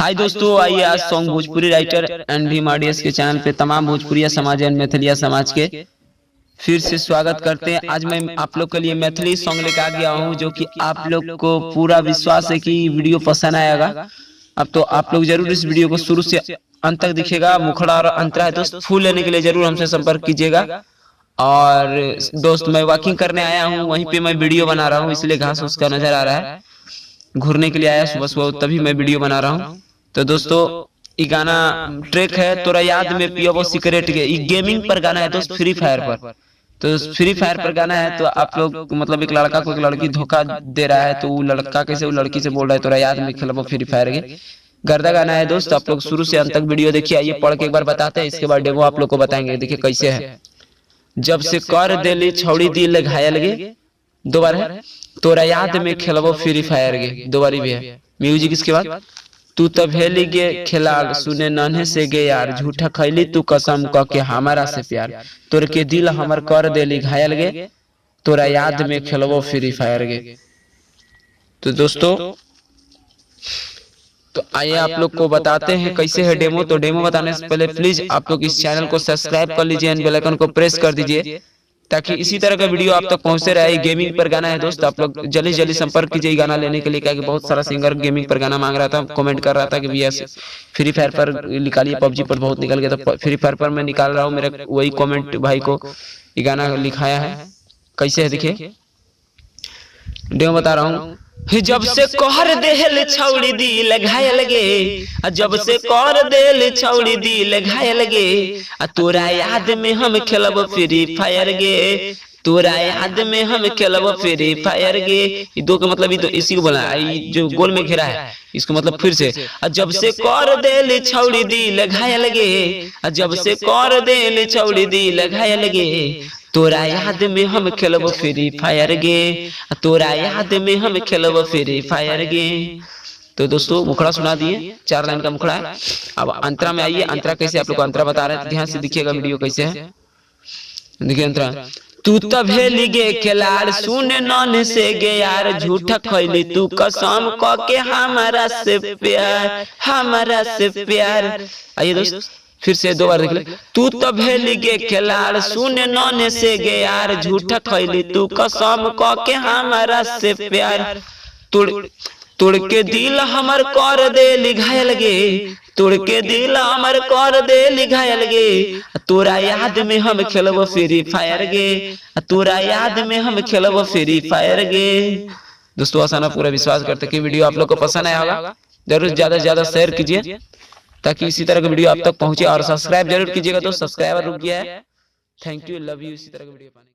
हाय दोस्तों, आइए आज song Bhojpuri writer and Bhim audience के चैनल पे तमाम भोजपुरिया समाज एंड मैथिलिया समाज के फिर से स्वागत करते हैं। आज मैं आप लोग के लिए मैथिली सॉन्ग लेकर आ गया हूं, जो कि आप लोग को पूरा विश्वास है कि वीडियो पसंद आएगा। अब तो आप लोग जरूर इस वीडियो को शुरू से अंत तक दिखेगा। मुखड़ा और अंतरा है दोस्त, फुल लेने के लिए जरूर हमसे संपर्क कीजिएगा। और दोस्त, मैं वॉकिंग करने आया हूँ, वहीं पे मैं वीडियो बना रहा हूँ, इसलिए घास उसका नजर आ रहा है। घूरने के लिए आया सुबह सुबह, तभी मैं वीडियो बना रहा हूँ। तो दोस्तों, ये गाना ट्रैक है तोरा याद में पियो सिगरेट के। ये गेमिंग पर गाना है दोस्त, फ्री फायर पर। तो फ्री फायर पर गाना है, तो आप लोग मतलब एक लड़का को एक लड़की धोखा दे रहा है, तो वो लड़का कैसे वो लड़की से बोल रहा है तोरा याद में खेलो फ्री फायर के। गर्दा गाना है दोस्त, आप लोग शुरू से अंत तक वीडियो देखिए। आइए पढ़ के एक बार बताते हैं, इसके बाद डेमो आप लोग को बताएंगे। देखिए कैसे है। जब से कर देली छौड़ी दिल घायल गे, दो बार है तोरा याद में खेलबो फ्री फायर गे, दो बारी भी है। म्यूजिक इसके बाद तू तब हेली गे खिलाड़ सुने नन्हे से गे यार, झूठा खैली तू कसम क के हमारा से प्यार, तोर के दिल हमर कर देली घायल गे, तोरा याद में खेलबो फ्री फायर गे। तो दोस्तों, तो आइए आप लोग को बताते हैं कैसे है डेमो। तो डेमो बताने से पहले प्लीज आप लोग इस चैनल को सब्सक्राइब कर लीजिए एंड बेल आइकन को प्रेस कर दीजिए, ताकि इसी तरह का वीडियो आप तक पहुंचते रहे। गेमिंग पर गाना है दोस्त, आप लोग जल्दी जल्दी संपर्क कीजिए गाना लेने के लिए, क्या बहुत सारा सिंगर गेमिंग पर गाना मांग रहा था, कमेंट कर रहा था कि भैया फ्री फायर पर निकालिए, पबजी पर बहुत निकल गया, तो फ्री फायर पर मैं निकाल रहा हूँ। मेरा वही कमेंट भाई को ये गाना लिखाया है। कैसे है देखिए, डेमो बता रहा हूँ। जब से कहर देल छौड़ी दिल घायल गे, जब से कर देल छौड़ी दिल घायल गे, तोरा याद में हम खेलब फ्री फायर गे, तोरा याद में हम खेलब फ्री फायर गे। ये दो का मतलब तो इसी को बोला है, जो गोल में घेरा है इसको मतलब फिर से। जब से कर देल छौड़ी दिल घायल गे, जब से कर देल छौड़ी दिल घायल गे, तोरा याद में हम खेलब फ्री फायर गे, तोरा याद में हम खेलब फ्री फायर गे। तो दोस्तों, मुखड़ा सुना दिए, 4 लाइन का मुखड़ा है। अब अंतरा में आइए। अंतरा कैसे आप लोग को अंतरा बता रहे हैं, ध्यान से देखिएगा वीडियो कैसे है। देखिए अंतरा, तू तब हेली गे खिलाड़ सुने नन से गे यार, झूठा खैली तू कसम क के हमारा से प्यार, हमारा से प्यार। आइए दोस्त फिर से दो बार देख ले। तू तब हेली गे खिलाड़ सुने नन से गे यार, झूठा खैली तू कसम क के हमारा से प्यार, तोड़ के दिल हमर कर देली घायल गे, तोड़ के दिल हमर कर देली घायल गे, तोरा याद में हम खेलब फ्री फायर गे, तोरा याद में हम खेलब फ्री फायर गे। दोस्तों, आसाना पूरा विश्वास करते कि वीडियो आप लोग को पसंद आया होगा। जरूर ज्यादा से ज्यादा शेयर कीजिए, ताकि इसी तरह का वीडियो आप तक पहुंचे। और सब्सक्राइब जरूर कीजिएगा दोस्त, सब्सक्राइबर रुक गया है। Thank you, love you. इसी तरह का वीडियो पाने